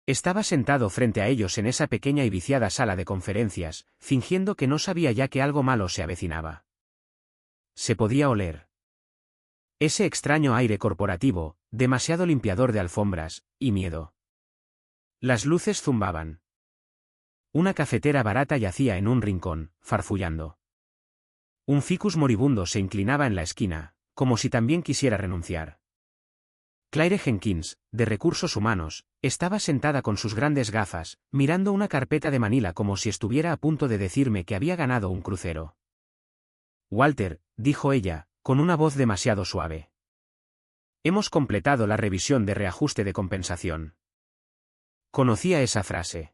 Estaba sentado frente a ellos en esa pequeña y viciada sala de conferencias, fingiendo que no sabía ya que algo malo se avecinaba. Se podía oler ese extraño aire corporativo, demasiado limpiador de alfombras, y miedo. Las luces zumbaban. Una cafetera barata yacía en un rincón, farfullando. Un ficus moribundo se inclinaba en la esquina, como si también quisiera renunciar. Claire Jenkins, de Recursos Humanos, estaba sentada con sus grandes gafas, mirando una carpeta de Manila como si estuviera a punto de decirme que había ganado un crucero. Walter, dijo ella, con una voz demasiado suave. Hemos completado la revisión de reajuste de compensación. Conocía esa frase.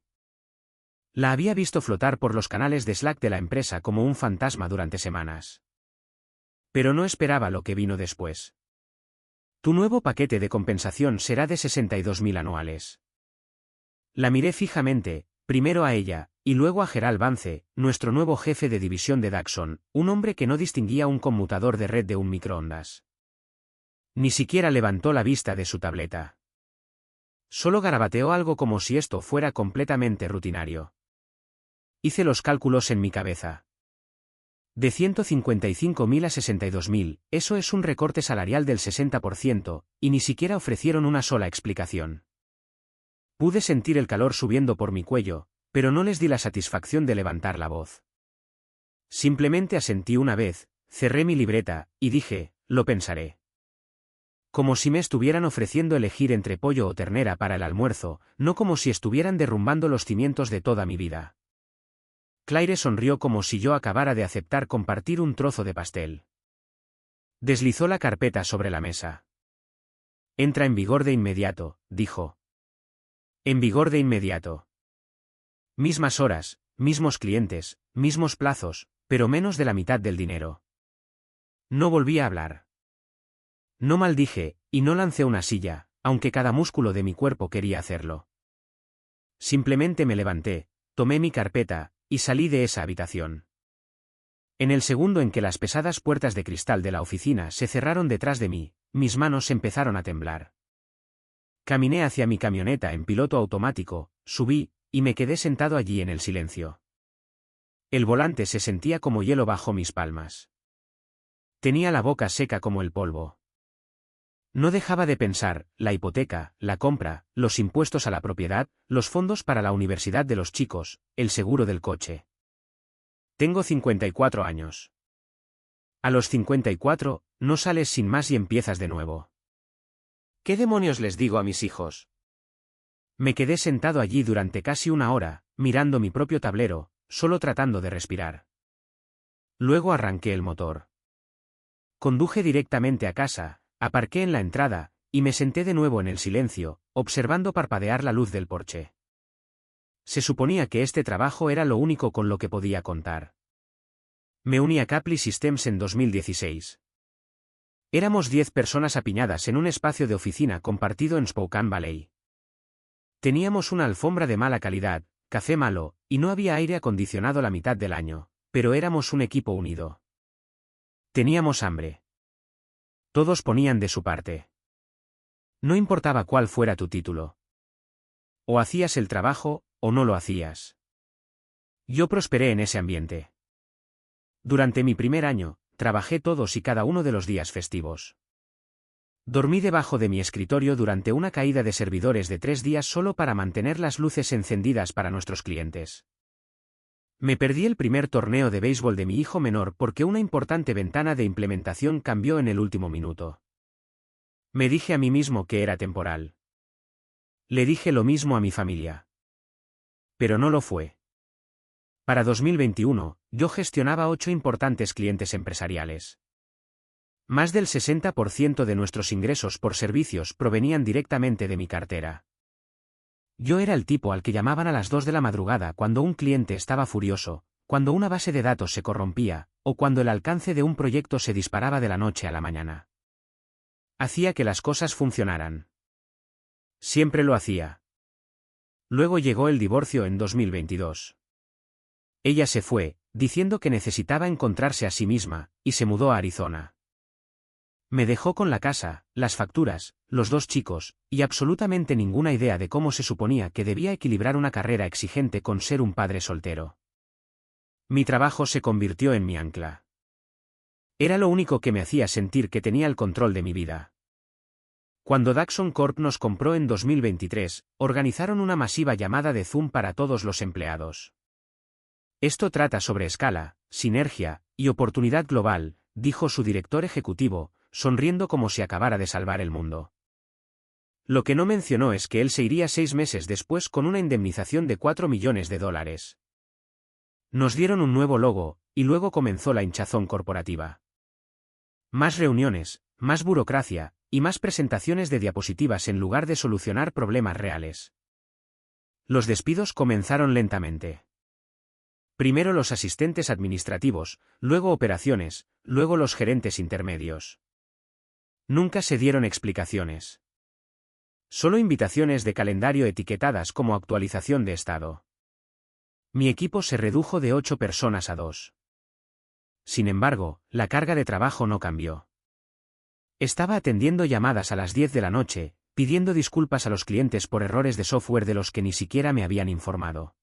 La había visto flotar por los canales de Slack de la empresa como un fantasma durante semanas. Pero no esperaba lo que vino después. Tu nuevo paquete de compensación será de 62.000 anuales. La miré fijamente, primero a ella, y luego a Gerald Vance, nuestro nuevo jefe de división de Daxon, un hombre que no distinguía un conmutador de red de un microondas. Ni siquiera levantó la vista de su tableta. Solo garabateó algo como si esto fuera completamente rutinario. Hice los cálculos en mi cabeza. De 155.000 a 62.000, eso es un recorte salarial del 60%, y ni siquiera ofrecieron una sola explicación. Pude sentir el calor subiendo por mi cuello, pero no les di la satisfacción de levantar la voz. Simplemente asentí una vez, cerré mi libreta, y dije, lo pensaré. Como si me estuvieran ofreciendo elegir entre pollo o ternera para el almuerzo, no como si estuvieran derrumbando los cimientos de toda mi vida. Claire sonrió como si yo acabara de aceptar compartir un trozo de pastel. Deslizó la carpeta sobre la mesa. Entra en vigor de inmediato, dijo. En vigor de inmediato. Mismas horas, mismos clientes, mismos plazos, pero menos de la mitad del dinero. No volví a hablar. No maldije, y no lancé una silla, aunque cada músculo de mi cuerpo quería hacerlo. Simplemente me levanté, tomé mi carpeta, y salí de esa habitación. En el segundo en que las pesadas puertas de cristal de la oficina se cerraron detrás de mí, mis manos empezaron a temblar. Caminé hacia mi camioneta en piloto automático, subí, y me quedé sentado allí en el silencio. El volante se sentía como hielo bajo mis palmas. Tenía la boca seca como el polvo. No dejaba de pensar, la hipoteca, la compra, los impuestos a la propiedad, los fondos para la universidad de los chicos, el seguro del coche. Tengo 54 años. A los 54, no sales sin más y empiezas de nuevo. ¿Qué demonios les digo a mis hijos? Me quedé sentado allí durante casi una hora, mirando mi propio tablero, solo tratando de respirar. Luego arranqué el motor. Conduje directamente a casa, aparqué en la entrada, y me senté de nuevo en el silencio, observando parpadear la luz del porche. Se suponía que este trabajo era lo único con lo que podía contar. Me uní a Caply Systems en 2016. Éramos 10 personas apiñadas en un espacio de oficina compartido en Spokane Valley. Teníamos una alfombra de mala calidad, café malo, y no había aire acondicionado la mitad del año, pero éramos un equipo unido. Teníamos hambre. Todos ponían de su parte. No importaba cuál fuera tu título. O hacías el trabajo, o no lo hacías. Yo prosperé en ese ambiente. Durante mi primer año, trabajé todos y cada uno de los días festivos. Dormí debajo de mi escritorio durante una caída de servidores de 3 días solo para mantener las luces encendidas para nuestros clientes. Me perdí el primer torneo de béisbol de mi hijo menor porque una importante ventana de implementación cambió en el último minuto. Me dije a mí mismo que era temporal. Le dije lo mismo a mi familia. Pero no lo fue. Para 2021, yo gestionaba 8 importantes clientes empresariales. Más del 60% de nuestros ingresos por servicios provenían directamente de mi cartera. Yo era el tipo al que llamaban a las 2 de la madrugada cuando un cliente estaba furioso, cuando una base de datos se corrompía, o cuando el alcance de un proyecto se disparaba de la noche a la mañana. Hacía que las cosas funcionaran. Siempre lo hacía. Luego llegó el divorcio en 2022. Ella se fue, diciendo que necesitaba encontrarse a sí misma, y se mudó a Arizona. Me dejó con la casa, las facturas, los 2 chicos, y absolutamente ninguna idea de cómo se suponía que debía equilibrar una carrera exigente con ser un padre soltero. Mi trabajo se convirtió en mi ancla. Era lo único que me hacía sentir que tenía el control de mi vida. Cuando Daxon Corp nos compró en 2023, organizaron una masiva llamada de Zoom para todos los empleados. Esto trata sobre escala, sinergia y oportunidad global, dijo su director ejecutivo, sonriendo como si acabara de salvar el mundo. Lo que no mencionó es que él se iría 6 meses después con una indemnización de $4 millones. Nos dieron un nuevo logo, y luego comenzó la hinchazón corporativa. Más reuniones, más burocracia, y más presentaciones de diapositivas en lugar de solucionar problemas reales. Los despidos comenzaron lentamente. Primero los asistentes administrativos, luego operaciones, luego los gerentes intermedios. Nunca se dieron explicaciones. Solo invitaciones de calendario etiquetadas como actualización de estado. Mi equipo se redujo de 8 personas a 2. Sin embargo, la carga de trabajo no cambió. Estaba atendiendo llamadas a las 10 de la noche, pidiendo disculpas a los clientes por errores de software de los que ni siquiera me habían informado.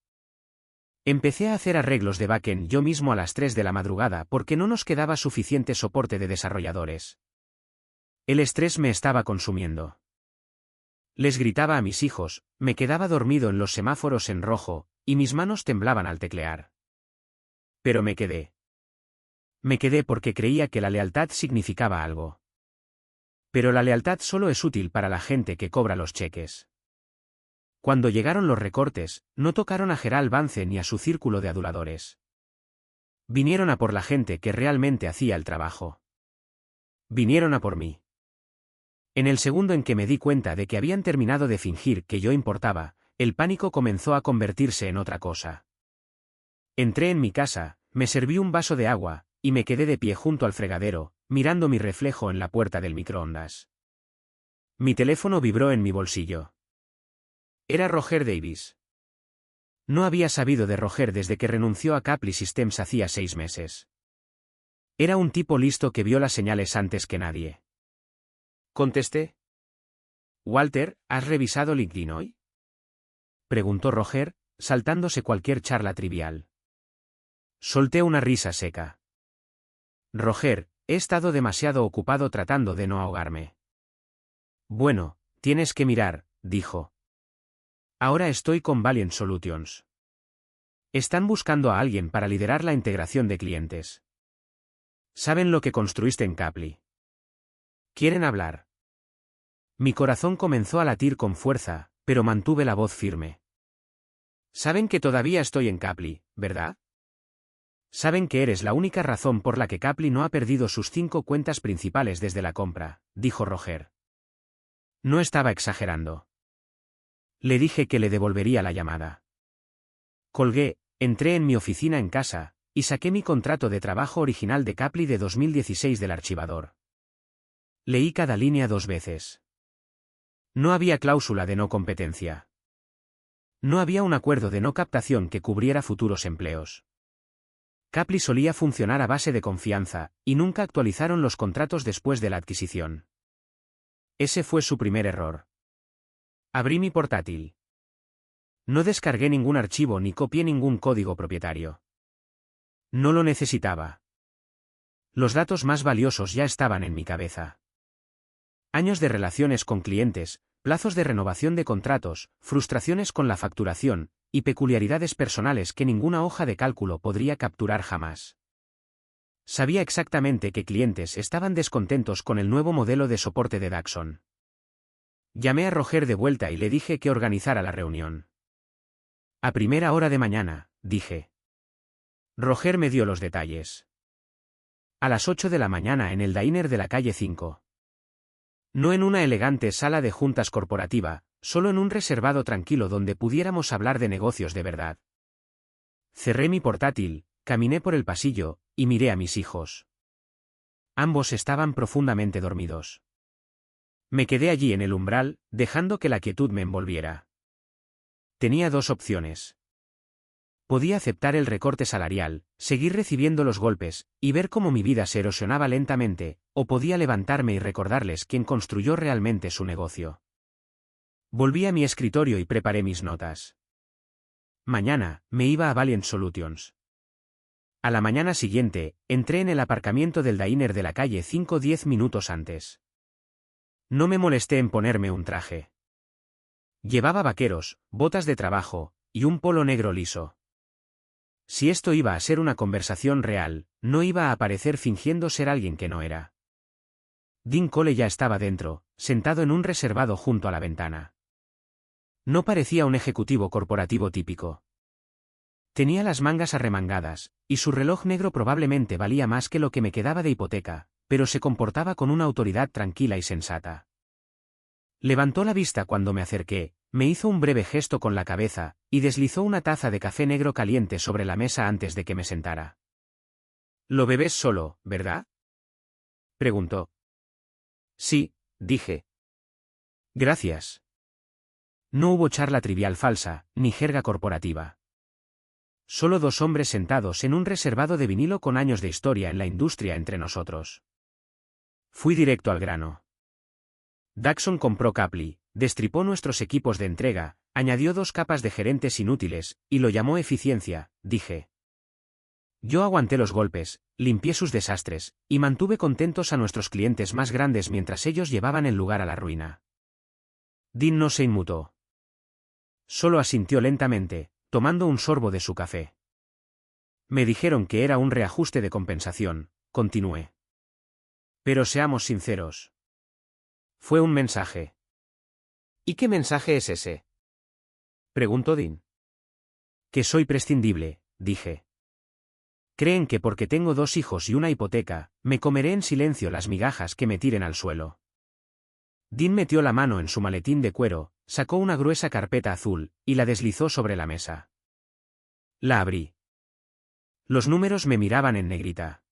Empecé a hacer arreglos de backend yo mismo a las 3 de la madrugada porque no nos quedaba suficiente soporte de desarrolladores. El estrés me estaba consumiendo. Les gritaba a mis hijos, me quedaba dormido en los semáforos en rojo, y mis manos temblaban al teclear. Pero me quedé. Me quedé porque creía que la lealtad significaba algo. Pero la lealtad solo es útil para la gente que cobra los cheques. Cuando llegaron los recortes, no tocaron a Gerald Vance ni a su círculo de aduladores. Vinieron a por la gente que realmente hacía el trabajo. Vinieron a por mí. En el segundo en que me di cuenta de que habían terminado de fingir que yo importaba, el pánico comenzó a convertirse en otra cosa. Entré en mi casa, me serví un vaso de agua, y me quedé de pie junto al fregadero, mirando mi reflejo en la puerta del microondas. Mi teléfono vibró en mi bolsillo. Era Roger Davis. No había sabido de Roger desde que renunció a Caply Systems hacía 6 meses. Era un tipo listo que vio las señales antes que nadie. Contesté. Walter, ¿has revisado LinkedIn hoy? Preguntó Roger, saltándose cualquier charla trivial. Solté una risa seca. Roger, he estado demasiado ocupado tratando de no ahogarme. Bueno, tienes que mirar, dijo. Ahora estoy con Valiant Solutions. Están buscando a alguien para liderar la integración de clientes. Saben lo que construiste en Caply. ¿Quieren hablar? Mi corazón comenzó a latir con fuerza, pero mantuve la voz firme. Saben que todavía estoy en Caply, ¿verdad? Saben que eres la única razón por la que Caply no ha perdido sus 5 cuentas principales desde la compra, dijo Roger. No estaba exagerando. Le dije que le devolvería la llamada. Colgué, entré en mi oficina en casa, y saqué mi contrato de trabajo original de Caply de 2016 del archivador. Leí cada línea 2 veces. No había cláusula de no competencia. No había un acuerdo de no captación que cubriera futuros empleos. Caply solía funcionar a base de confianza, y nunca actualizaron los contratos después de la adquisición. Ese fue su primer error. Abrí mi portátil. No descargué ningún archivo ni copié ningún código propietario. No lo necesitaba. Los datos más valiosos ya estaban en mi cabeza. Años de relaciones con clientes, plazos de renovación de contratos, frustraciones con la facturación, y peculiaridades personales que ninguna hoja de cálculo podría capturar jamás. Sabía exactamente qué clientes estaban descontentos con el nuevo modelo de soporte de Daxon. Llamé a Roger de vuelta y le dije que organizara la reunión. A primera hora de mañana, dije. Roger me dio los detalles. A las 8 de la mañana en el diner de la calle 5. No en una elegante sala de juntas corporativa, solo en un reservado tranquilo donde pudiéramos hablar de negocios de verdad. Cerré mi portátil, caminé por el pasillo, y miré a mis hijos. Ambos estaban profundamente dormidos. Me quedé allí en el umbral, dejando que la quietud me envolviera. Tenía 2 opciones. Podía aceptar el recorte salarial, seguir recibiendo los golpes, y ver cómo mi vida se erosionaba lentamente, o podía levantarme y recordarles quién construyó realmente su negocio. Volví a mi escritorio y preparé mis notas. Mañana, me iba a Valiant Solutions. A la mañana siguiente, entré en el aparcamiento del diner de la calle 5 10 minutos antes. No me molesté en ponerme un traje. Llevaba vaqueros, botas de trabajo, y un polo negro liso. Si esto iba a ser una conversación real, no iba a aparecer fingiendo ser alguien que no era. Dean Cole ya estaba dentro, sentado en un reservado junto a la ventana. No parecía un ejecutivo corporativo típico. Tenía las mangas arremangadas, y su reloj negro probablemente valía más que lo que me quedaba de hipoteca, pero se comportaba con una autoridad tranquila y sensata. Levantó la vista cuando me acerqué, me hizo un breve gesto con la cabeza, y deslizó una taza de café negro caliente sobre la mesa antes de que me sentara. «Lo bebes solo, ¿verdad?», preguntó. «Sí», dije. «Gracias». No hubo charla trivial falsa, ni jerga corporativa. Solo dos hombres sentados en un reservado de vinilo con años de historia en la industria entre nosotros. Fui directo al grano. Daxon compró Caply, destripó nuestros equipos de entrega, añadió 2 capas de gerentes inútiles, y lo llamó eficiencia, dije. Yo aguanté los golpes, limpié sus desastres, y mantuve contentos a nuestros clientes más grandes mientras ellos llevaban el lugar a la ruina. Dean no se inmutó. Solo asintió lentamente, tomando un sorbo de su café. Me dijeron que era un reajuste de compensación, continué. Pero seamos sinceros. Fue un mensaje. ¿Y qué mensaje es ese?, preguntó Dean. Que soy prescindible, dije. Creen que porque tengo 2 hijos y una hipoteca, me comeré en silencio las migajas que me tiren al suelo. Dean metió la mano en su maletín de cuero, sacó una gruesa carpeta azul, y la deslizó sobre la mesa. La abrí. Los números me miraban en negrita.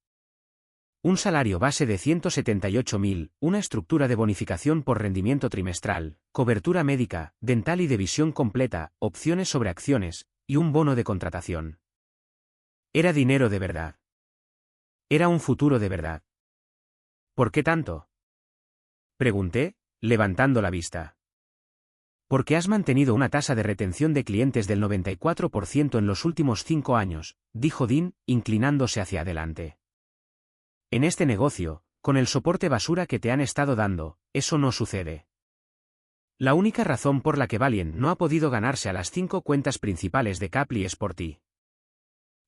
Un salario base de 178.000, una estructura de bonificación por rendimiento trimestral, cobertura médica, dental y de visión completa, opciones sobre acciones, y un bono de contratación. Era dinero de verdad. Era un futuro de verdad. ¿Por qué tanto?, pregunté, levantando la vista. Porque has mantenido una tasa de retención de clientes del 94% en los últimos 5 años, dijo Dean, inclinándose hacia adelante. En este negocio, con el soporte basura que te han estado dando, eso no sucede. La única razón por la que Valiant no ha podido ganarse a las 5 cuentas principales de Caply es por ti.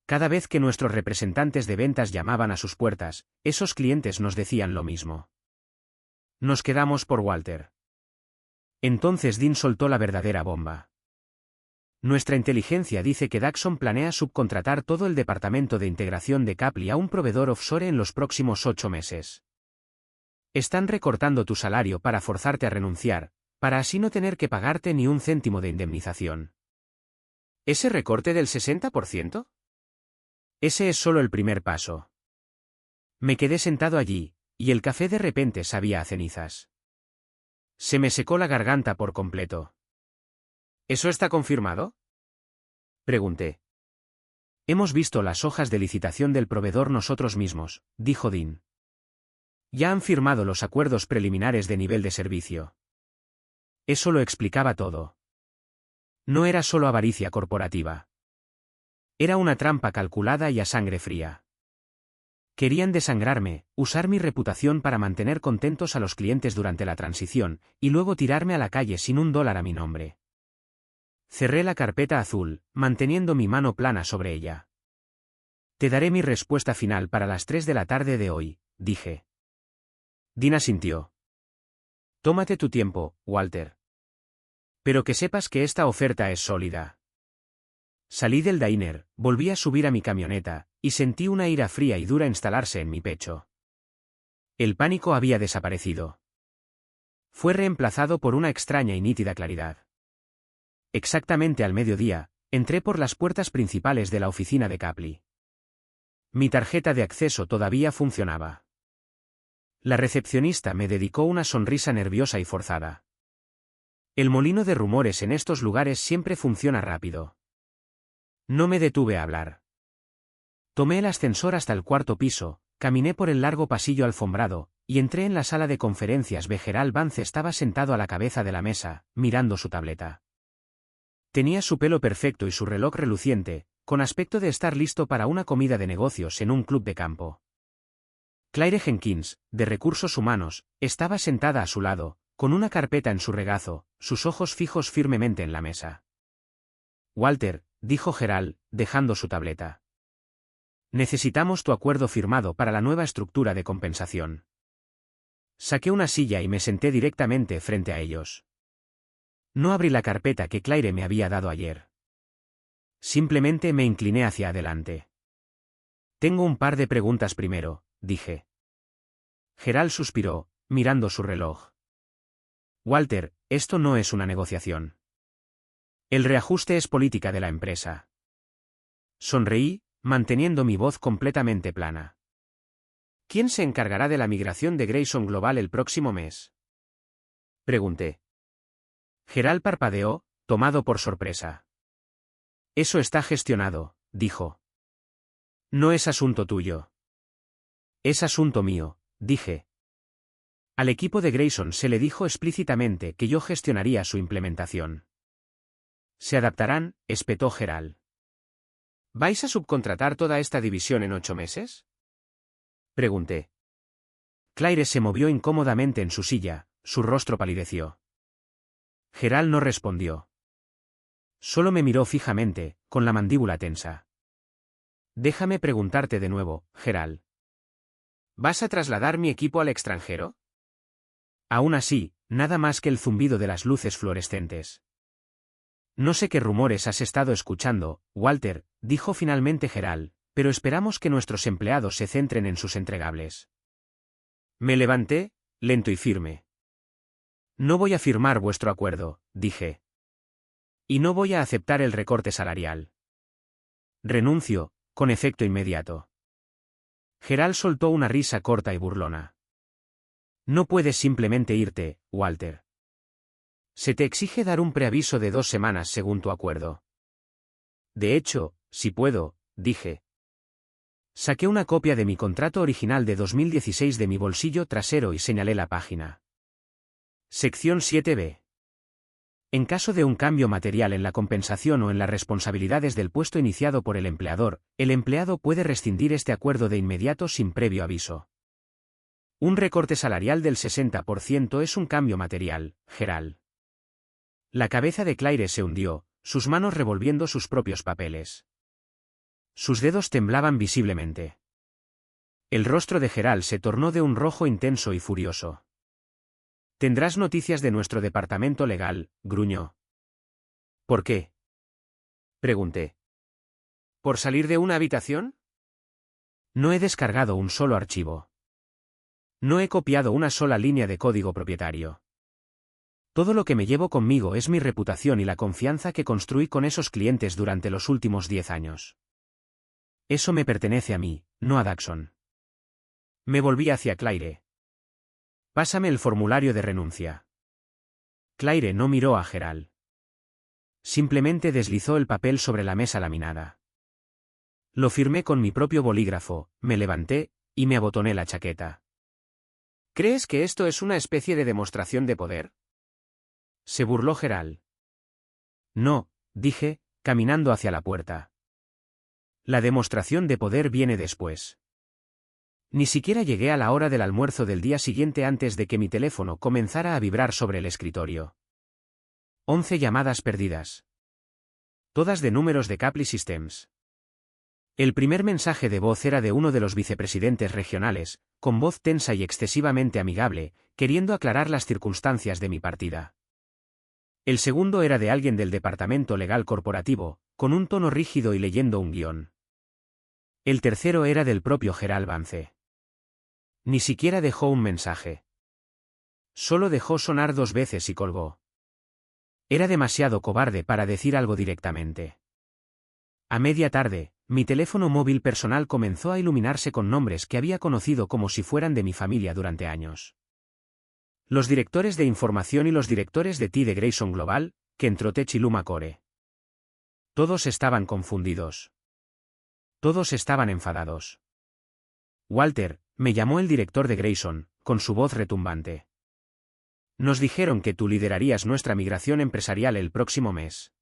Cada vez que nuestros representantes de ventas llamaban a sus puertas, esos clientes nos decían lo mismo. Nos quedamos por Walter. Entonces Dean soltó la verdadera bomba. Nuestra inteligencia dice que Daxon planea subcontratar todo el departamento de integración de Caply a un proveedor offshore en los próximos 8 meses. Están recortando tu salario para forzarte a renunciar, para así no tener que pagarte ni un céntimo de indemnización. ¿Ese recorte del 60%? Ese es solo el primer paso. Me quedé sentado allí, y el café de repente sabía a cenizas. Se me secó la garganta por completo. ¿Eso está confirmado?, pregunté. Hemos visto las hojas de licitación del proveedor nosotros mismos, dijo Dean. Ya han firmado los acuerdos preliminares de nivel de servicio. Eso lo explicaba todo. No era solo avaricia corporativa. Era una trampa calculada y a sangre fría. Querían desangrarme, usar mi reputación para mantener contentos a los clientes durante la transición, y luego tirarme a la calle sin $1 a mi nombre. Cerré la carpeta azul, manteniendo mi mano plana sobre ella. Te daré mi respuesta final para las 3 de la tarde de hoy, dije. Dean asintió. Tómate tu tiempo, Walter. Pero que sepas que esta oferta es sólida. Salí del diner, volví a subir a mi camioneta, y sentí una ira fría y dura instalarse en mi pecho. El pánico había desaparecido. Fue reemplazado por una extraña y nítida claridad. Exactamente al mediodía, entré por las puertas principales de la oficina de Caply. Mi tarjeta de acceso todavía funcionaba. La recepcionista me dedicó una sonrisa nerviosa y forzada. El molino de rumores en estos lugares siempre funciona rápido. No me detuve a hablar. Tomé el ascensor hasta el cuarto piso, caminé por el largo pasillo alfombrado, y entré en la sala de conferencias. Gerald Vance estaba sentado a la cabeza de la mesa, mirando su tableta. Tenía su pelo perfecto y su reloj reluciente, con aspecto de estar listo para una comida de negocios en un club de campo. Claire Jenkins, de Recursos Humanos, estaba sentada a su lado, con una carpeta en su regazo, sus ojos fijos firmemente en la mesa. Walter, dijo Gerald, dejando su tableta. Necesitamos tu acuerdo firmado para la nueva estructura de compensación. Saqué una silla y me senté directamente frente a ellos. No abrí la carpeta que Claire me había dado ayer. Simplemente me incliné hacia adelante. Tengo un par de preguntas primero, dije. Gerald suspiró, mirando su reloj. Walter, esto no es una negociación. El reajuste es política de la empresa. Sonreí, manteniendo mi voz completamente plana. ¿Quién se encargará de la migración de Grayson Global el próximo mes? Pregunté. Gerald parpadeó, tomado por sorpresa. Eso está gestionado, dijo. No es asunto tuyo. Es asunto mío, dije. Al equipo de Grayson se le dijo explícitamente que yo gestionaría su implementación. ¿Se adaptarán?, espetó Gerald. ¿Vais a subcontratar toda esta división en 8 meses? Pregunté. Claire se movió incómodamente en su silla, su rostro palideció. Gerald no respondió. Solo me miró fijamente, con la mandíbula tensa. Déjame preguntarte de nuevo, Gerald. ¿Vas a trasladar mi equipo al extranjero? Aún así, nada más que el zumbido de las luces fluorescentes. No sé qué rumores has estado escuchando, Walter, dijo finalmente Gerald, pero esperamos que nuestros empleados se centren en sus entregables. Me levanté, lento y firme. No voy a firmar vuestro acuerdo, dije. Y no voy a aceptar el recorte salarial. Renuncio, con efecto inmediato. Gerald soltó una risa corta y burlona. No puedes simplemente irte, Walter. Se te exige dar un preaviso de 2 semanas según tu acuerdo. De hecho, si puedo, dije. Saqué una copia de mi contrato original de 2016 de mi bolsillo trasero y señalé la página. Sección 7b. En caso de un cambio material en la compensación o en las responsabilidades del puesto iniciado por el empleado puede rescindir este acuerdo de inmediato sin previo aviso. Un recorte salarial del 60% es un cambio material, Gerald. La cabeza de Claire se hundió, sus manos revolviendo sus propios papeles. Sus dedos temblaban visiblemente. El rostro de Gerald se tornó de un rojo intenso y furioso. Tendrás noticias de nuestro departamento legal, gruñó. ¿Por qué? Pregunté. ¿Por salir de una habitación? No he descargado un solo archivo. No he copiado una sola línea de código propietario. Todo lo que me llevo conmigo es mi reputación y la confianza que construí con esos clientes durante los últimos 10 años. Eso me pertenece a mí, no a Daxon. Me volví hacia Claire. Pásame el formulario de renuncia. Claire no miró a Gerald. Simplemente deslizó el papel sobre la mesa laminada. Lo firmé con mi propio bolígrafo, me levanté, y me abotoné la chaqueta. ¿Crees que esto es una especie de demostración de poder? Se burló Gerald. No, dije, caminando hacia la puerta. La demostración de poder viene después. Ni siquiera llegué a la hora del almuerzo del día siguiente antes de que mi teléfono comenzara a vibrar sobre el escritorio. 11 llamadas perdidas. Todas de números de Caply Systems. El primer mensaje de voz era de uno de los vicepresidentes regionales, con voz tensa y excesivamente amigable, queriendo aclarar las circunstancias de mi partida. El segundo era de alguien del departamento legal corporativo, con un tono rígido y leyendo un guión. El tercero era del propio Gerald Vance. Ni siquiera dejó un mensaje. Solo dejó sonar 2 veces y colgó. Era demasiado cobarde para decir algo directamente. A media tarde, mi teléfono móvil personal comenzó a iluminarse con nombres que había conocido como si fueran de mi familia durante años. Los directores de información y los directores de TI de Grayson Global, Ken Trotech y Luma Core. Todos estaban confundidos. Todos estaban enfadados. Walter, me llamó el director de Grayson, con su voz retumbante. Nos dijeron que tú liderarías nuestra migración empresarial el próximo mes.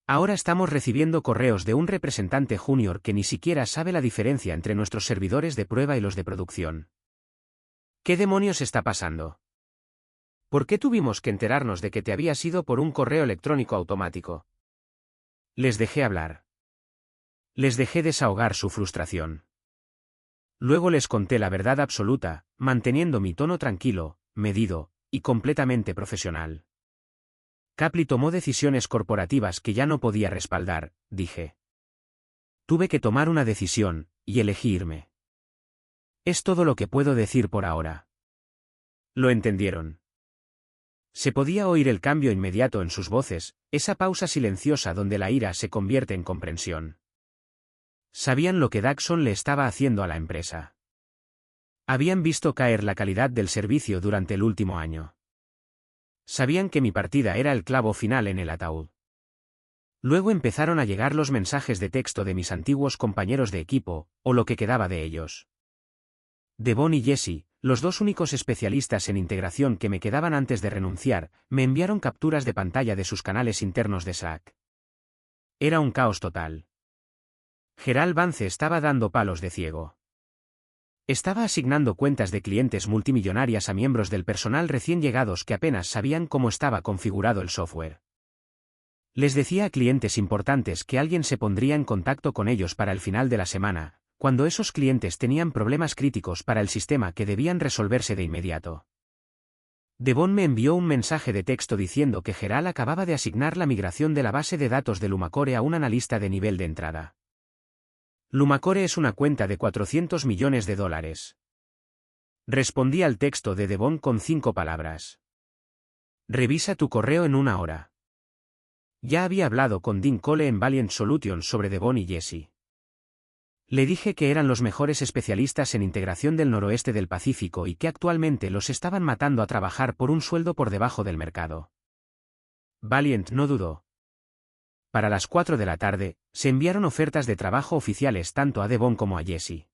Ahora estamos recibiendo correos de un representante junior que ni siquiera sabe la diferencia entre nuestros servidores de prueba y los de producción. ¿Qué demonios está pasando? ¿Por qué tuvimos que enterarnos de que te habías ido por un correo electrónico automático? Les dejé hablar. Les dejé desahogar su frustración. Luego les conté la verdad absoluta, manteniendo mi tono tranquilo, medido, y completamente profesional. Caply tomó decisiones corporativas que ya no podía respaldar, dije. Tuve que tomar una decisión, y elegí irme. Es todo lo que puedo decir por ahora. Lo entendieron. Se podía oír el cambio inmediato en sus voces, esa pausa silenciosa donde la ira se convierte en comprensión. Sabían lo que Daxon le estaba haciendo a la empresa. Habían visto caer la calidad del servicio durante el último año. Sabían que mi partida era el clavo final en el ataúd. Luego empezaron a llegar los mensajes de texto de mis antiguos compañeros de equipo, o lo que quedaba de ellos. Devon y Jesse, los dos únicos especialistas en integración que me quedaban antes de renunciar, me enviaron capturas de pantalla de sus canales internos de Slack. Era un caos total. Gerald Vance estaba dando palos de ciego. Estaba asignando cuentas de clientes multimillonarias a miembros del personal recién llegados que apenas sabían cómo estaba configurado el software. Les decía a clientes importantes que alguien se pondría en contacto con ellos para el final de la semana, cuando esos clientes tenían problemas críticos para el sistema que debían resolverse de inmediato. Devon me envió un mensaje de texto diciendo que Gerald acababa de asignar la migración de la base de datos de Lumacore a un analista de nivel de entrada. Lumacore es una cuenta de $400 millones. Respondí al texto de Devon con 5 palabras. Revisa tu correo en 1 hora. Ya había hablado con Dean Cole en Valiant Solutions sobre Devon y Jesse. Le dije que eran los mejores especialistas en integración del noroeste del Pacífico y que actualmente los estaban matando a trabajar por un sueldo por debajo del mercado. Valiant no dudó. Para las 4 de la tarde, se enviaron ofertas de trabajo oficiales tanto a Devon como a Jesse.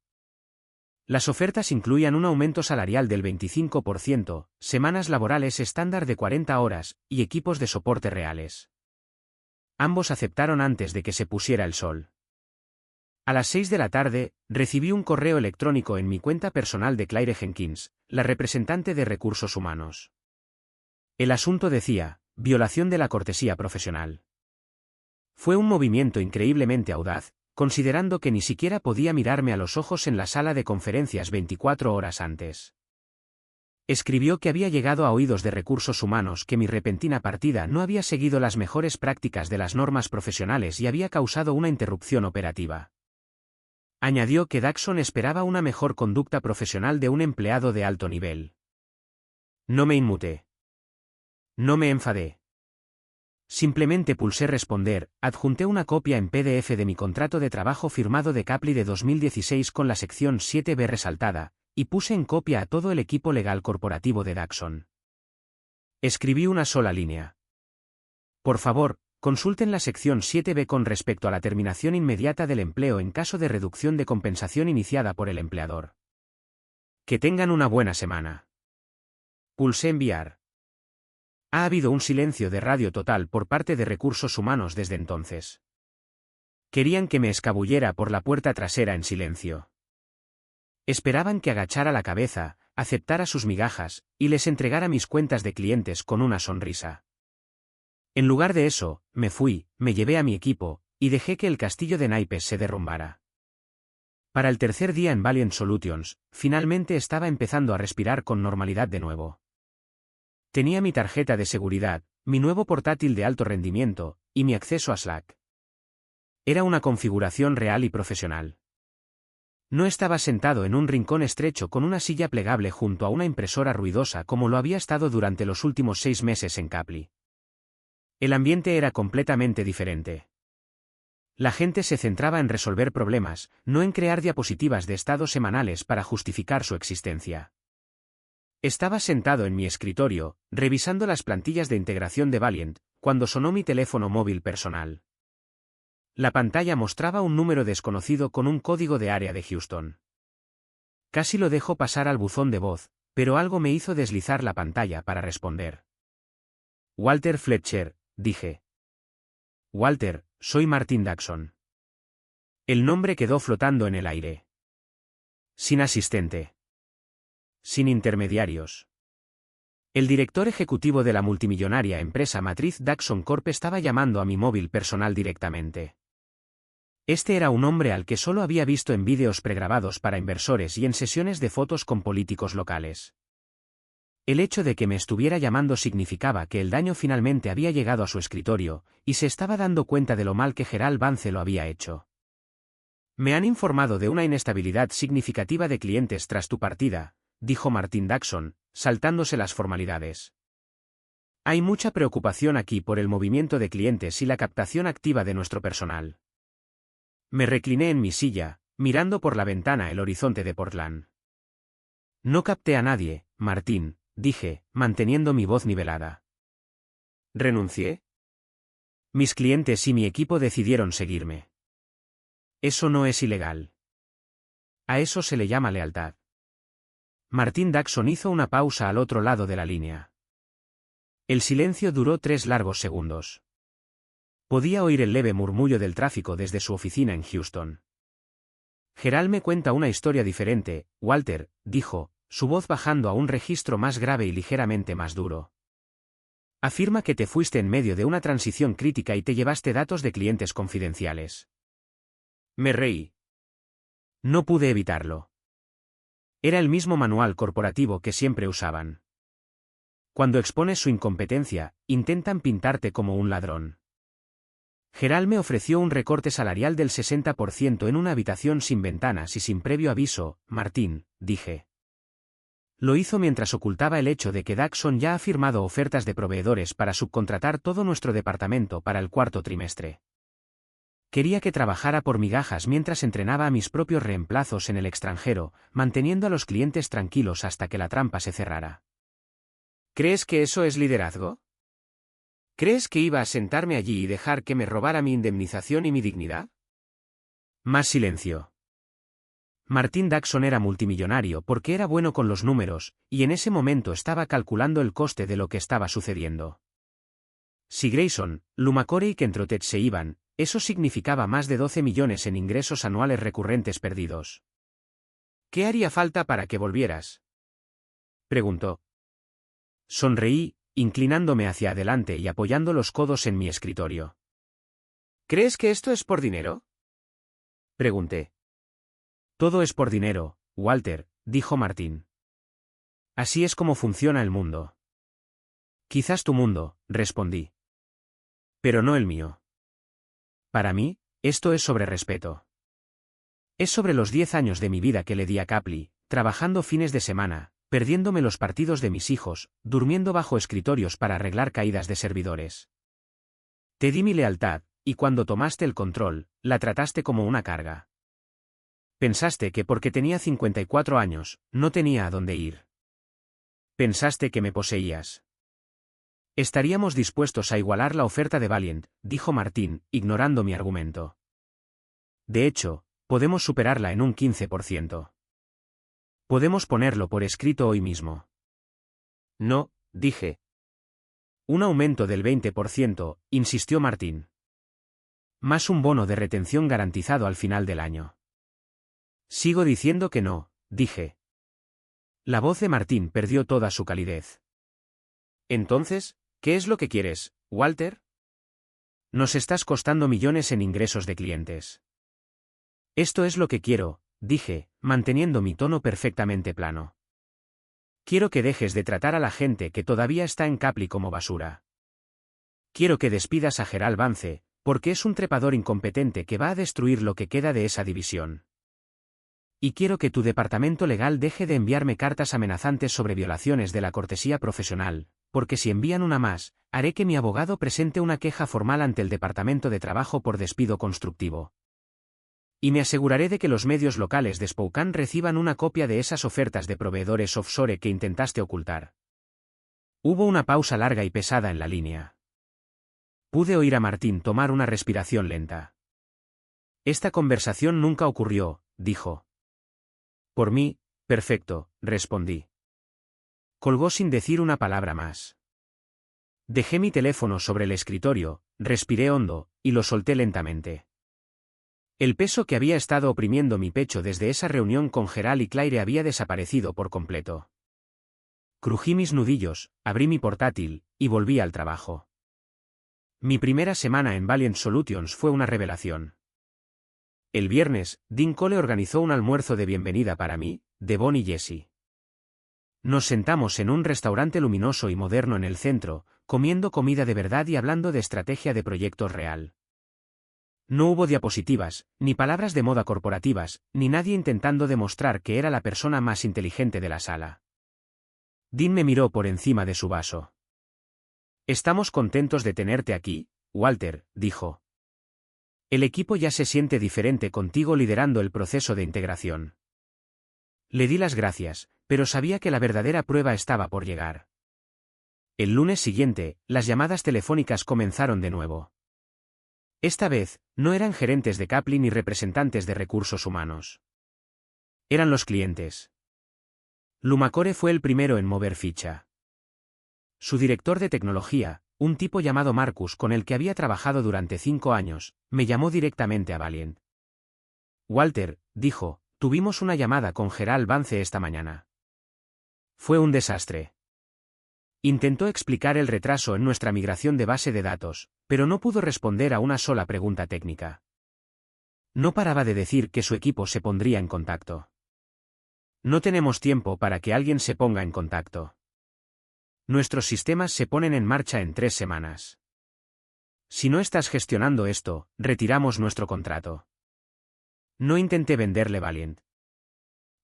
Las ofertas incluían un aumento salarial del 25%, semanas laborales estándar de 40 horas, y equipos de soporte reales. Ambos aceptaron antes de que se pusiera el sol. A las 6 de la tarde, recibí un correo electrónico en mi cuenta personal de Claire Jenkins, la representante de recursos humanos. El asunto decía, violación de la cortesía profesional. Fue un movimiento increíblemente audaz, considerando que ni siquiera podía mirarme a los ojos en la sala de conferencias 24 horas antes. Escribió que había llegado a oídos de recursos humanos que mi repentina partida no había seguido las mejores prácticas de las normas profesionales y había causado una interrupción operativa. Añadió que Daxon esperaba una mejor conducta profesional de un empleado de alto nivel. No me inmuté. No me enfadé. Simplemente pulsé responder, adjunté una copia en PDF de mi contrato de trabajo firmado de Caply de 2016 con la sección 7B resaltada, y puse en copia a todo el equipo legal corporativo de Daxon. Escribí una sola línea. Por favor, consulten la sección 7B con respecto a la terminación inmediata del empleo en caso de reducción de compensación iniciada por el empleador. Que tengan una buena semana. Pulsé enviar. Ha habido un silencio de radio total por parte de recursos humanos desde entonces. Querían que me escabullera por la puerta trasera en silencio. Esperaban que agachara la cabeza, aceptara sus migajas, y les entregara mis cuentas de clientes con una sonrisa. En lugar de eso, me fui, me llevé a mi equipo, y dejé que el castillo de naipes se derrumbara. Para el tercer día en Valiant Solutions, finalmente estaba empezando a respirar con normalidad de nuevo. Tenía mi tarjeta de seguridad, mi nuevo portátil de alto rendimiento, y mi acceso a Slack. Era una configuración real y profesional. No estaba sentado en un rincón estrecho con una silla plegable junto a una impresora ruidosa como lo había estado durante los últimos 6 meses en Caply. El ambiente era completamente diferente. La gente se centraba en resolver problemas, no en crear diapositivas de estado semanales para justificar su existencia. Estaba sentado en mi escritorio, revisando las plantillas de integración de Valiant, cuando sonó mi teléfono móvil personal. La pantalla mostraba un número desconocido con un código de área de Houston. Casi lo dejo pasar al buzón de voz, pero algo me hizo deslizar la pantalla para responder. Walter Fletcher, dije. Walter, soy Martin Daxon. El nombre quedó flotando en el aire. Sin asistente. Sin intermediarios. El director ejecutivo de la multimillonaria empresa matriz Daxon Corp estaba llamando a mi móvil personal directamente. Este era un hombre al que solo había visto en vídeos pregrabados para inversores y en sesiones de fotos con políticos locales. El hecho de que me estuviera llamando significaba que el daño finalmente había llegado a su escritorio, y se estaba dando cuenta de lo mal que Gerald Vance lo había hecho. Me han informado de una inestabilidad significativa de clientes tras tu partida, dijo Martin Daxon, saltándose las formalidades. Hay mucha preocupación aquí por el movimiento de clientes y la captación activa de nuestro personal. Me recliné en mi silla, mirando por la ventana el horizonte de Portland. No capté a nadie, Martín, dije, manteniendo mi voz nivelada. ¿Renuncié? Mis clientes y mi equipo decidieron seguirme. Eso no es ilegal. A eso se le llama lealtad. Martin Daxon hizo una pausa al otro lado de la línea. El silencio duró 3 largos segundos. Podía oír el leve murmullo del tráfico desde su oficina en Houston. Gerald me cuenta una historia diferente, Walter, dijo, su voz bajando a un registro más grave y ligeramente más duro. Afirma que te fuiste en medio de una transición crítica y te llevaste datos de clientes confidenciales. Me reí. No pude evitarlo. Era el mismo manual corporativo que siempre usaban. Cuando expones su incompetencia, intentan pintarte como un ladrón. Gerald me ofreció un recorte salarial del 60% en una habitación sin ventanas y sin previo aviso, Martín, dije. Lo hizo mientras ocultaba el hecho de que Daxon ya ha firmado ofertas de proveedores para subcontratar todo nuestro departamento para el 4º trimestre. Quería que trabajara por migajas mientras entrenaba a mis propios reemplazos en el extranjero, manteniendo a los clientes tranquilos hasta que la trampa se cerrara. ¿Crees que eso es liderazgo? ¿Crees que iba a sentarme allí y dejar que me robara mi indemnización y mi dignidad? Más silencio. Martin Daxon era multimillonario porque era bueno con los números, y en ese momento estaba calculando el coste de lo que estaba sucediendo. Si Grayson, Lumacore y Kentrotech se iban, eso significaba más de 12 millones en ingresos anuales recurrentes perdidos. ¿Qué haría falta para que volvieras? Preguntó. Sonreí, inclinándome hacia adelante y apoyando los codos en mi escritorio. ¿Crees que esto es por dinero? Pregunté. Todo es por dinero, Walter, dijo Martín. Así es como funciona el mundo. Quizás tu mundo, respondí. Pero no el mío. Para mí, esto es sobre respeto. Es sobre los 10 años de mi vida que le di a Capli, trabajando fines de semana, perdiéndome los partidos de mis hijos, durmiendo bajo escritorios para arreglar caídas de servidores. Te di mi lealtad, y cuando tomaste el control, la trataste como una carga. Pensaste que porque tenía 54 años, no tenía a dónde ir. Pensaste que me poseías. Estaríamos dispuestos a igualar la oferta de Valiant, dijo Martín, ignorando mi argumento. De hecho, podemos superarla en un 15%. Podemos ponerlo por escrito hoy mismo. No, dije. Un aumento del 20%, insistió Martín. Más un bono de retención garantizado al final del año. Sigo diciendo que no, dije. La voz de Martín perdió toda su calidez. Entonces, ¿qué es lo que quieres, Walter? Nos estás costando millones en ingresos de clientes. Esto es lo que quiero, dije, manteniendo mi tono perfectamente plano. Quiero que dejes de tratar a la gente que todavía está en Capli como basura. Quiero que despidas a Gerald Vance, porque es un trepador incompetente que va a destruir lo que queda de esa división. Y quiero que tu departamento legal deje de enviarme cartas amenazantes sobre violaciones de la cortesía profesional, porque si envían una más, haré que mi abogado presente una queja formal ante el Departamento de Trabajo por despido constructivo. Y me aseguraré de que los medios locales de Spokane reciban una copia de esas ofertas de proveedores offshore que intentaste ocultar. Hubo una pausa larga y pesada en la línea. Pude oír a Martín tomar una respiración lenta. Esta conversación nunca ocurrió, dijo. Por mí, perfecto, respondí. Colgó sin decir una palabra más. Dejé mi teléfono sobre el escritorio, respiré hondo, y lo solté lentamente. El peso que había estado oprimiendo mi pecho desde esa reunión con Gerald y Claire había desaparecido por completo. Crují mis nudillos, abrí mi portátil, y volví al trabajo. Mi primera semana en Valiant Solutions fue una revelación. El viernes, Dean Cole organizó un almuerzo de bienvenida para mí, Devon y Jesse. Nos sentamos en un restaurante luminoso y moderno en el centro, comiendo comida de verdad y hablando de estrategia de proyectos real. No hubo diapositivas, ni palabras de moda corporativas, ni nadie intentando demostrar que era la persona más inteligente de la sala. Dean me miró por encima de su vaso. Estamos contentos de tenerte aquí, Walter, dijo. El equipo ya se siente diferente contigo liderando el proceso de integración. Le di las gracias, pero sabía que la verdadera prueba estaba por llegar. El lunes siguiente, las llamadas telefónicas comenzaron de nuevo. Esta vez, no eran gerentes de Caply ni representantes de recursos humanos. Eran los clientes. Lumacore fue el primero en mover ficha. Su director de tecnología, un tipo llamado Marcus con el que había trabajado durante 5 años, me llamó directamente a Valiant. Walter, dijo, tuvimos una llamada con Gerald Vance esta mañana. Fue un desastre. Intentó explicar el retraso en nuestra migración de base de datos, pero no pudo responder a una sola pregunta técnica. No paraba de decir que su equipo se pondría en contacto. No tenemos tiempo para que alguien se ponga en contacto. Nuestros sistemas se ponen en marcha en 3 semanas. Si no estás gestionando esto, retiramos nuestro contrato. No intenté venderle Valiant.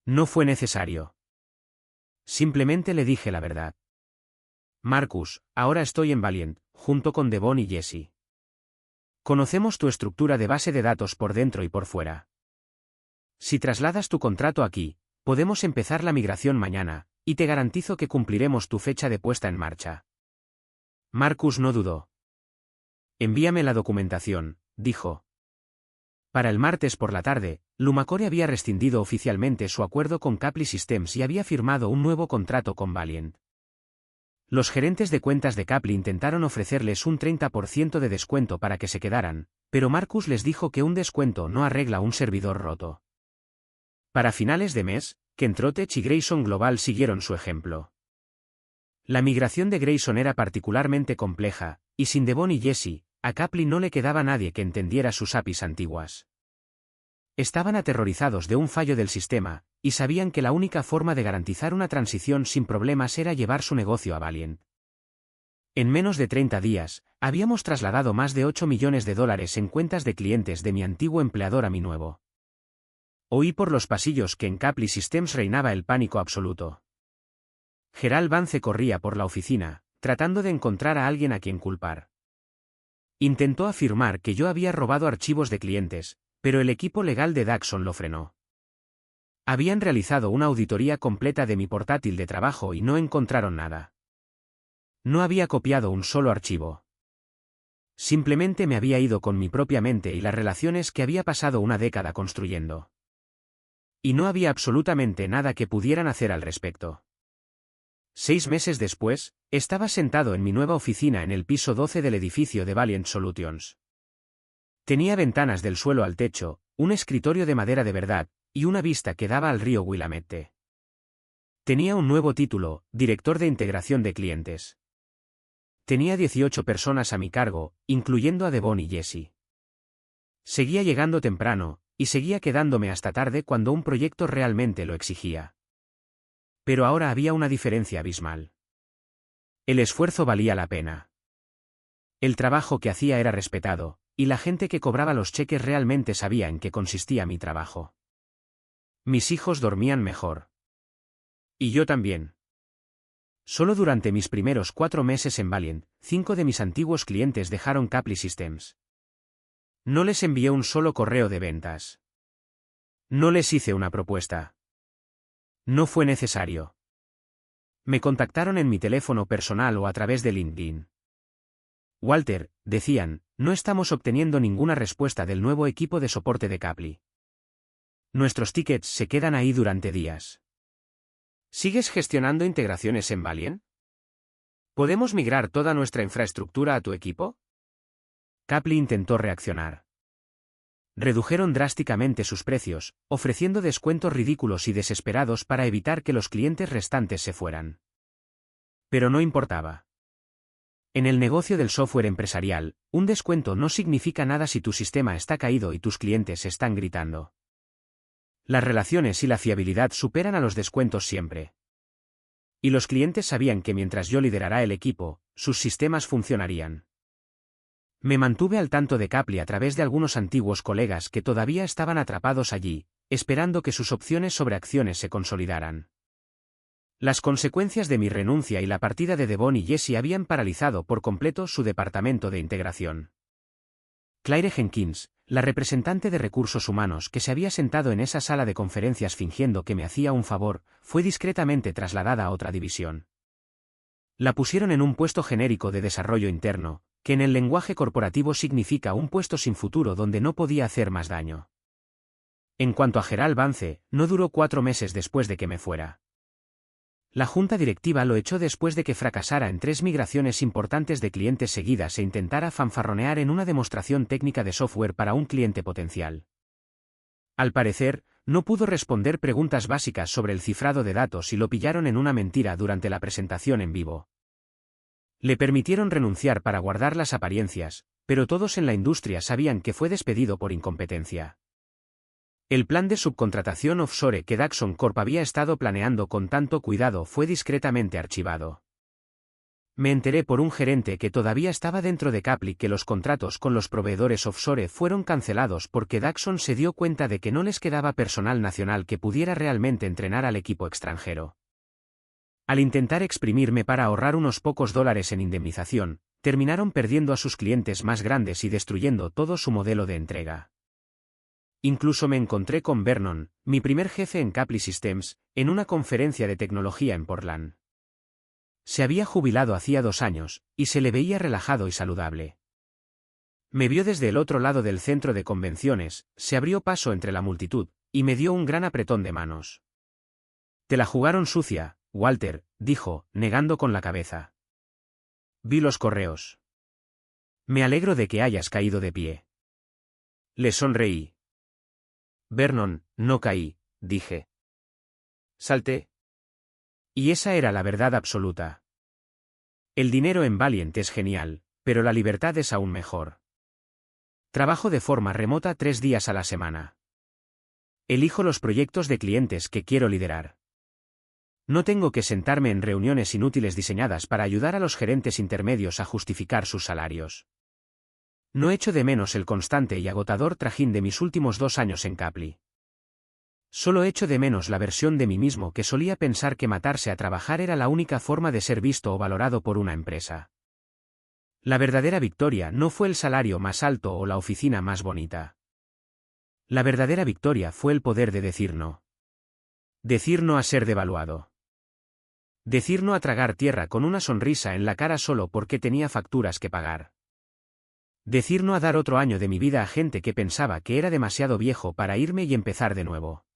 No fue necesario. Simplemente le dije la verdad. Marcus, ahora estoy en Valiant, junto con Devon y Jesse. Conocemos tu estructura de base de datos por dentro y por fuera. Si trasladas tu contrato aquí, podemos empezar la migración mañana, y te garantizo que cumpliremos tu fecha de puesta en marcha. Marcus no dudó. Envíame la documentación, dijo. Para el martes por la tarde, Lumacore había rescindido oficialmente su acuerdo con Caply Systems y había firmado un nuevo contrato con Valiant. Los gerentes de cuentas de Caply intentaron ofrecerles un 30% de descuento para que se quedaran, pero Marcus les dijo que un descuento no arregla un servidor roto. Para finales de mes, Kentrotech y Grayson Global siguieron su ejemplo. La migración de Grayson era particularmente compleja, y sin Devon y Jesse, a Caply no le quedaba nadie que entendiera sus APIs antiguas. Estaban aterrorizados de un fallo del sistema, y sabían que la única forma de garantizar una transición sin problemas era llevar su negocio a Valiant. En menos de 30 días, habíamos trasladado más de $8 millones en cuentas de clientes de mi antiguo empleador a mi nuevo. Oí por los pasillos que en Caply Systems reinaba el pánico absoluto. Gerald Vance corría por la oficina, tratando de encontrar a alguien a quien culpar. Intentó afirmar que yo había robado archivos de clientes, pero el equipo legal de Daxon lo frenó. Habían realizado una auditoría completa de mi portátil de trabajo y no encontraron nada. No había copiado un solo archivo. Simplemente me había ido con mi propia mente y las relaciones que había pasado una década construyendo. Y no había absolutamente nada que pudieran hacer al respecto. 6 meses después, estaba sentado en mi nueva oficina en el piso 12 del edificio de Valiant Solutions. Tenía ventanas del suelo al techo, un escritorio de madera de verdad, y una vista que daba al río Willamette. Tenía un nuevo título, Director de Integración de Clientes. Tenía 18 personas a mi cargo, incluyendo a Devon y Jesse. Seguía llegando temprano, y seguía quedándome hasta tarde cuando un proyecto realmente lo exigía. Pero ahora había una diferencia abismal. El esfuerzo valía la pena. El trabajo que hacía era respetado, y la gente que cobraba los cheques realmente sabía en qué consistía mi trabajo. Mis hijos dormían mejor. Y yo también. Solo durante mis primeros 4 meses en Valiant, 5 de mis antiguos clientes dejaron Caply Systems. No les envié un solo correo de ventas. No les hice una propuesta. No fue necesario. Me contactaron en mi teléfono personal o a través de LinkedIn. Walter, decían, no estamos obteniendo ninguna respuesta del nuevo equipo de soporte de Caply. Nuestros tickets se quedan ahí durante días. ¿Sigues gestionando integraciones en Valient? ¿Podemos migrar toda nuestra infraestructura a tu equipo? Caply intentó reaccionar. Redujeron drásticamente sus precios, ofreciendo descuentos ridículos y desesperados para evitar que los clientes restantes se fueran. Pero no importaba. En el negocio del software empresarial, un descuento no significa nada si tu sistema está caído y tus clientes están gritando. Las relaciones y la fiabilidad superan a los descuentos siempre. Y los clientes sabían que mientras yo liderara el equipo, sus sistemas funcionarían. Me mantuve al tanto de Caply a través de algunos antiguos colegas que todavía estaban atrapados allí, esperando que sus opciones sobre acciones se consolidaran. Las consecuencias de mi renuncia y la partida de Devon y Jesse habían paralizado por completo su departamento de integración. Claire Jenkins, la representante de recursos humanos que se había sentado en esa sala de conferencias fingiendo que me hacía un favor, fue discretamente trasladada a otra división. La pusieron en un puesto genérico de desarrollo interno, que en el lenguaje corporativo significa un puesto sin futuro donde no podía hacer más daño. En cuanto a Gerald Vance, no duró 4 meses después de que me fuera. La junta directiva lo echó después de que fracasara en 3 migraciones importantes de clientes seguidas e intentara fanfarronear en una demostración técnica de software para un cliente potencial. Al parecer, no pudo responder preguntas básicas sobre el cifrado de datos y lo pillaron en una mentira durante la presentación en vivo. Le permitieron renunciar para guardar las apariencias, pero todos en la industria sabían que fue despedido por incompetencia. El plan de subcontratación offshore que Daxon Corp había estado planeando con tanto cuidado fue discretamente archivado. Me enteré por un gerente que todavía estaba dentro de Caply que los contratos con los proveedores offshore fueron cancelados porque Daxon se dio cuenta de que no les quedaba personal nacional que pudiera realmente entrenar al equipo extranjero. Al intentar exprimirme para ahorrar unos pocos dólares en indemnización, terminaron perdiendo a sus clientes más grandes y destruyendo todo su modelo de entrega. Incluso me encontré con Vernon, mi primer jefe en Caply Systems, en una conferencia de tecnología en Portland. Se había jubilado hacía 2 años, y se le veía relajado y saludable. Me vio desde el otro lado del centro de convenciones, se abrió paso entre la multitud, y me dio un gran apretón de manos. «Te la jugaron sucia, Walter», dijo, negando con la cabeza. «Vi los correos. Me alegro de que hayas caído de pie». Le sonreí. «Vernon, no caí», dije. Salté. Y esa era la verdad absoluta. El dinero en Valient es genial, pero la libertad es aún mejor. Trabajo de forma remota 3 días a la semana. Elijo los proyectos de clientes que quiero liderar. No tengo que sentarme en reuniones inútiles diseñadas para ayudar a los gerentes intermedios a justificar sus salarios. No echo de menos el constante y agotador trajín de mis últimos 2 años en Caply. Solo echo de menos la versión de mí mismo que solía pensar que matarse a trabajar era la única forma de ser visto o valorado por una empresa. La verdadera victoria no fue el salario más alto o la oficina más bonita. La verdadera victoria fue el poder de decir no. Decir no a ser devaluado. Decir no a tragar tierra con una sonrisa en la cara solo porque tenía facturas que pagar. Decir no a dar otro año de mi vida a gente que pensaba que era demasiado viejo para irme y empezar de nuevo.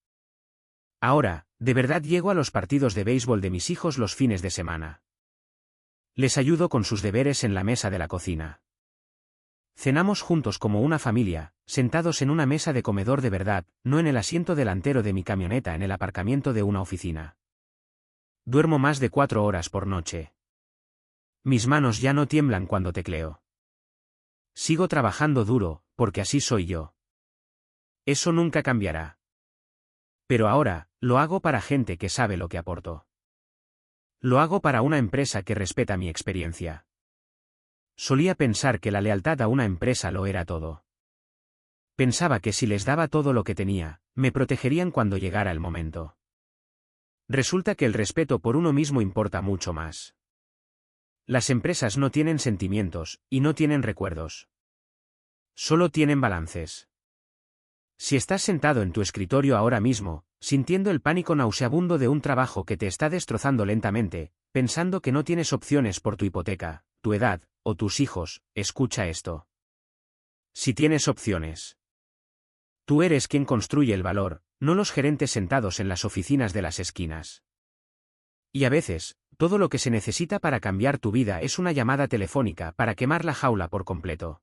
Ahora, de verdad llego a los partidos de béisbol de mis hijos los fines de semana. Les ayudo con sus deberes en la mesa de la cocina. Cenamos juntos como una familia, sentados en una mesa de comedor de verdad, no en el asiento delantero de mi camioneta en el aparcamiento de una oficina. Duermo más de 4 horas por noche. Mis manos ya no tiemblan cuando tecleo. Sigo trabajando duro, porque así soy yo. Eso nunca cambiará. Pero ahora, lo hago para gente que sabe lo que aporto. Lo hago para una empresa que respeta mi experiencia. Solía pensar que la lealtad a una empresa lo era todo. Pensaba que si les daba todo lo que tenía, me protegerían cuando llegara el momento. Resulta que el respeto por uno mismo importa mucho más. Las empresas no tienen sentimientos, y no tienen recuerdos. Solo tienen balances. Si estás sentado en tu escritorio ahora mismo, sintiendo el pánico nauseabundo de un trabajo que te está destrozando lentamente, pensando que no tienes opciones por tu hipoteca, tu edad, o tus hijos, escucha esto. Si tienes opciones. Tú eres quien construye el valor, no los gerentes sentados en las oficinas de las esquinas. Y a veces, todo lo que se necesita para cambiar tu vida es una llamada telefónica para quemar la jaula por completo.